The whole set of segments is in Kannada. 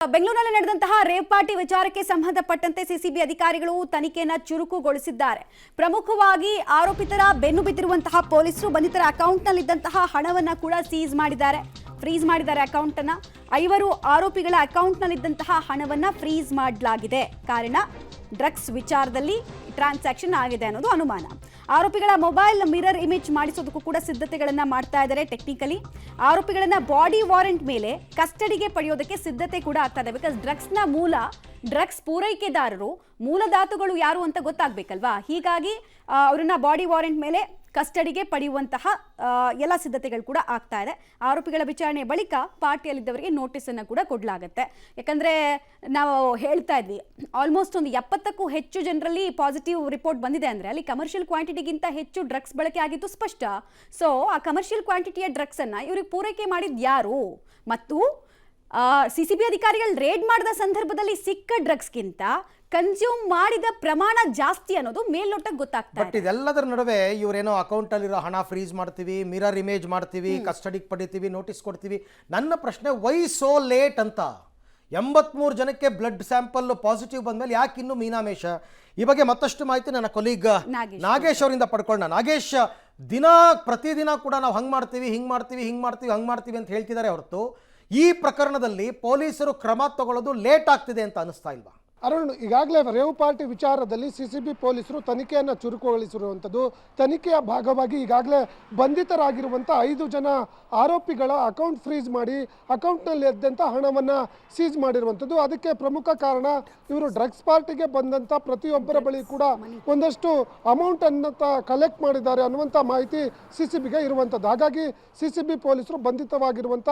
ಬೆಂಗಳೂರಿನಲ್ಲಿ ನಡೆದಂತಹ ರೇವ್ ಪಾರ್ಟಿ ವಿಚಾರಕ್ಕೆ ಸಂಬಂಧಪಟ್ಟಂತೆ ಸಿಸಿಬಿ ಅಧಿಕಾರಿಗಳು ತನಿಖೆಯನ್ನು ಚುರುಕುಗೊಳಿಸಿದ್ದಾರೆ. ಪ್ರಮುಖವಾಗಿ ಆರೋಪಿತರ ಬೆನ್ನು ಬಿದ್ದಿರುವಂತಹ ಪೊಲೀಸರು ಬಂಧಿತರ ಅಕೌಂಟ್ನಲ್ಲಿದ್ದಂತಹ ಹಣವನ್ನು ಕೂಡ ಸೀಸ್ ಮಾಡಿದ್ದಾರೆ, ಫ್ರೀಸ್ ಮಾಡಿದ್ದಾರೆ ಅಕೌಂಟ್ ಅನ್ನು. 5 ಆರೋಪಿಗಳ ಅಕೌಂಟ್ನಲ್ಲಿದ್ದಂತಹ ಹಣವನ್ನು ಫ್ರೀಸ್ ಮಾಡಲಾಗಿದೆ. ಕಾರಣ ಡ್ರಗ್ಸ್ ವಿಚಾರದಲ್ಲಿ ಟ್ರಾನ್ಸಾಕ್ಷನ್ ಆಗಿದೆ ಅನ್ನೋದು ಅನುಮಾನ. ಆರೋಪಿಗಳ ಮೊಬೈಲ್ ಮಿರರ್ ಇಮೇಜ್ ಮಾಡಿಸೋದಕ್ಕೂ ಕೂಡ ಸಿದ್ಧತೆಗಳನ್ನ ಮಾಡ್ತಾ ಇದ್ದಾರೆ. ಟೆಕ್ನಿಕಲಿ ಆರೋಪಿಗಳನ್ನ ಬಾಡಿ ವಾರೆಂಟ್ ಮೇಲೆ ಕಸ್ಟಡಿಗೆ ಪಡೆಯೋದಕ್ಕೆ ಸಿದ್ಧತೆ ಕೂಡ ಆಗ್ತಾ ಇದೆ. ಬಿಕಾಸ್ ಡ್ರಗ್ಸ್ ಪೂರೈಕೆದಾರರು ಮೂಲದಾತುಗಳು ಯಾರು ಅಂತ ಗೊತ್ತಾಗಬೇಕಲ್ವಾ. ಹೀಗಾಗಿ ಅವರನ್ನ ಬಾಡಿ ವಾರೆಂಟ್ ಮೇಲೆ ಕಸ್ಟಡಿಗೆ ಪಡೆಯುವಂತಹ ಎಲ್ಲ ಸಿದ್ಧತೆಗಳು ಕೂಡ ಆಗ್ತಾ ಇದೆ. ಆರೋಪಿಗಳ ವಿಚಾರಣೆ ಬಳಿಕ ಪಾರ್ಟಿಯಲ್ಲಿದ್ದವರಿಗೆ ನೋಟಿಸನ್ನು ಕೂಡ ಕೊಡಲಾಗುತ್ತೆ. ಯಾಕಂದರೆ ನಾವು ಹೇಳ್ತಾ ಇದ್ವಿ, ಆಲ್ಮೋಸ್ಟ್ ಒಂದು 70ಕ್ಕೂ ಹೆಚ್ಚು ಜನರಲ್ಲಿ ಪಾಸಿಟಿವ್ ರಿಪೋರ್ಟ್ ಬಂದಿದೆ ಅಂದರೆ ಅಲ್ಲಿ ಕಮರ್ಷಿಯಲ್ ಕ್ವಾಂಟಿಟಿಗಿಂತ ಹೆಚ್ಚು ಡ್ರಗ್ಸ್ ಬಳಕೆ ಆಗಿದ್ದು ಸ್ಪಷ್ಟ. ಸೊ ಆ ಕಮರ್ಷಿಯಲ್ ಕ್ವಾಂಟಿಟಿಯ ಡ್ರಗ್ಸನ್ನು ಇವ್ರಿಗೆ ಪೂರೈಕೆ ಮಾಡಿದ್ದು ಯಾರು ಮತ್ತು ಸಿಸಿಬಿ ಅಧಿಕಾರಿಗಳು ರೇಡ್ ಮಾಡಿದ ಸಂದರ್ಭದಲ್ಲಿ ಸಿಕ್ಕ ಡ್ರಗ್ಸ್ಗಿಂತ ಕನ್ಸ್ಯೂಮ್ ಮಾಡಿದ ಪ್ರಮಾಣ ಜಾಸ್ತಿ ಅನ್ನೋದು ಮೇಲ್ನೋಟಕ್ಕೆ ಗೊತ್ತಾಗ್ತದೆ. ಬಟ್ ಇದೆಲ್ಲದರ ನಡುವೆ ಇವರೇನೋ ಅಕೌಂಟಲ್ಲಿರೋ ಹಣ ಫ್ರೀಸ್ ಮಾಡ್ತೀವಿ, ಮಿರರ್ ಇಮೇಜ್ ಮಾಡ್ತೀವಿ, ಕಸ್ಟಡಿಗೆ ಪಡಿತೀವಿ, ನೋಟಿಸ್ ಕೊಡ್ತೀವಿ. ನನ್ನ ಪ್ರಶ್ನೆ, ವೈ ಸೋ ಲೇಟ್ ಅಂತ? 83 ಜನಕ್ಕೆ ಬ್ಲಡ್ ಸ್ಯಾಂಪಲ್ ಪಾಸಿಟಿವ್ ಬಂದಮೇಲೆ ಯಾಕೆ ಇನ್ನೂ ಮೀನಾಮೇಷ? ಈ ಬಗ್ಗೆ ಮತ್ತಷ್ಟು ಮಾಹಿತಿ ನನ್ನ ಕೊಲೀಗ್ ನಾಗೇಶ್ ಅವರಿಂದ ಪಡ್ಕೊಳ್ಳೋಣ. ನಾಗೇಶ್, ಪ್ರತಿದಿನ ಕೂಡ ನಾವು ಹಂಗೆ ಮಾಡ್ತೀವಿ, ಹಿಂಗೆ ಮಾಡ್ತೀವಿ, ಹಿಂಗೆ ಮಾಡ್ತೀವಿ, ಹಂಗೆ ಮಾಡ್ತೀವಿ ಅಂತ ಹೇಳ್ತಿದ್ದಾರೆ ಹೊರತು ಈ ಪ್ರಕರಣದಲ್ಲಿ ಪೊಲೀಸರು ಕ್ರಮ ತಗೊಳ್ಳೋದು ಲೇಟ್ ಆಗ್ತಿದೆ ಅಂತ ಅನಿಸ್ತಾ ಇಲ್ವಾ? ಅರುಣ್, ಈಗಾಗಲೇ ರೇವ್ ಪಾರ್ಟಿ ವಿಚಾರದಲ್ಲಿ ಸಿಸಿಬಿ ಪೊಲೀಸರು ತನಿಖೆಯನ್ನು ಚುರುಕುಗೊಳಿಸಿರುವಂಥದ್ದು. ತನಿಖೆಯ ಭಾಗವಾಗಿ ಈಗಾಗಲೇ ಬಂಧಿತರಾಗಿರುವಂಥ 5 ಜನ ಆರೋಪಿಗಳ ಅಕೌಂಟ್ ಫ್ರೀಸ್ ಮಾಡಿ ಅಕೌಂಟ್ನಲ್ಲಿ ಎದ್ದಂಥ ಹಣವನ್ನು ಸೀಸ್ ಮಾಡಿರುವಂಥದ್ದು. ಅದಕ್ಕೆ ಪ್ರಮುಖ ಕಾರಣ ಇವರು ಡ್ರಗ್ಸ್ ಪಾರ್ಟಿಗೆ ಬಂದಂಥ ಪ್ರತಿಯೊಬ್ಬರ ಬಳಿ ಕೂಡ ಒಂದಷ್ಟು ಅಮೌಂಟನ್ನು ಕಲೆಕ್ಟ್ ಮಾಡಿದ್ದಾರೆ ಅನ್ನುವಂಥ ಮಾಹಿತಿ ಸಿಸಿಬಿಗೆ ಇರುವಂಥದ್ದು. ಹಾಗಾಗಿ ಸಿಸಿಬಿ ಪೊಲೀಸರು ಬಂಧಿತವಾಗಿರುವಂಥ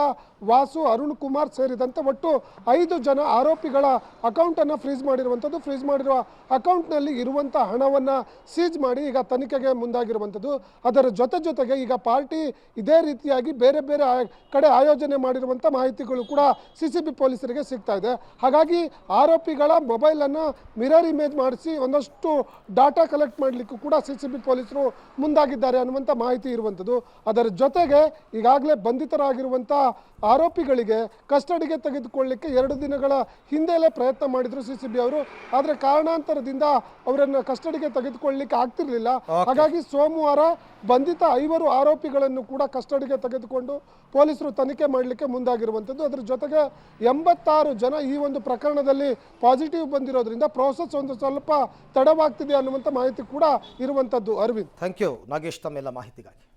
ವಾಸು, ಅರುಣ್ ಕುಮಾರ್ ಸೇರಿದಂತೆ ಒಟ್ಟು 5 ಜನ ಆರೋಪಿಗಳ ಅಕೌಂಟನ್ನು ಫ್ರೀಸ್ ಮಾಡಿರುವಂಥದ್ದು. ಫ್ರೀಸ್ ಮಾಡಿರುವ ಅಕೌಂಟ್ನಲ್ಲಿ ಇರುವಂಥ ಹಣವನ್ನು ಸೀಜ್ ಮಾಡಿ ಈಗ ತನಿಖೆಗೆ ಮುಂದಾಗಿರುವಂಥದ್ದು. ಅದರ ಜೊತೆಗೆ ಈಗ ಪಾರ್ಟಿ ಇದೇ ರೀತಿಯಾಗಿ ಬೇರೆ ಬೇರೆ ಕಡೆ ಆಯೋಜನೆ ಮಾಡಿರುವಂಥ ಮಾಹಿತಿಗಳು ಕೂಡ ಸಿಸಿಬಿ ಪೊಲೀಸರಿಗೆ ಸಿಗ್ತಾ ಇದೆ. ಹಾಗಾಗಿ ಆರೋಪಿಗಳ ಮೊಬೈಲನ್ನು ಮಿರರ್ ಇಮೇಜ್ ಮಾಡಿಸಿ ಒಂದಷ್ಟು ಡಾಟಾ ಕಲೆಕ್ಟ್ ಮಾಡಲಿಕ್ಕೂ ಕೂಡ ಸಿಸಿಬಿ ಪೊಲೀಸರು ಮುಂದಾಗಿದ್ದಾರೆ ಅನ್ನುವಂಥ ಮಾಹಿತಿ ಇರುವಂಥದ್ದು. ಅದರ ಜೊತೆಗೆ ಈಗಾಗಲೇ ಬಂಧಿತರಾಗಿರುವಂಥ ಆರೋಪಿಗಳಿಗೆ ಕಸ್ಟಡಿಗೆ ತೆಗೆದುಕೊಳ್ಳಲಿಕ್ಕೆ 2 ದಿನಗಳ ಹಿಂದೆಯೇ ಪ್ರಯತ್ನ ಮಾಡಿದ್ರು ಸಿಸಿಬಿ ಅವರು. ಆದರೆ ಕಾರಣಾಂತರದಿಂದ ಅವರನ್ನು ಕಸ್ಟಡಿಗೆ ತೆಗೆದುಕೊಳ್ಳಲಿಕ್ಕೆ ಆಗ್ತಿರ್ಲಿಲ್ಲ. ಹಾಗಾಗಿ ಸೋಮವಾರ ಬಂಧಿತ 5 ಆರೋಪಿಗಳನ್ನು ಕೂಡ ಕಸ್ಟಡಿಗೆ ತೆಗೆದುಕೊಂಡು ಪೊಲೀಸರು ತನಿಖೆ ಮಾಡಲಿಕ್ಕೆ ಮುಂದಾಗಿರುವಂಥದ್ದು. ಅದರ ಜೊತೆಗೆ 86 ಜನ ಈ ಒಂದು ಪ್ರಕರಣದಲ್ಲಿ ಪಾಸಿಟಿವ್ ಬಂದಿರೋದ್ರಿಂದ ಪ್ರೋಸೆಸ್ ಒಂದು ಸ್ವಲ್ಪ ತಡವಾಗ್ತಿದೆ ಅನ್ನುವಂಥ ಮಾಹಿತಿ ಕೂಡ ಇರುವಂಥದ್ದು. ಅರವಿಂದ್, ಥ್ಯಾಂಕ್ ಯು ನಾಗೇಶ್ ತಮ್ಮೆಲ್ಲ ಮಾಹಿತಿಗಾಗಿ.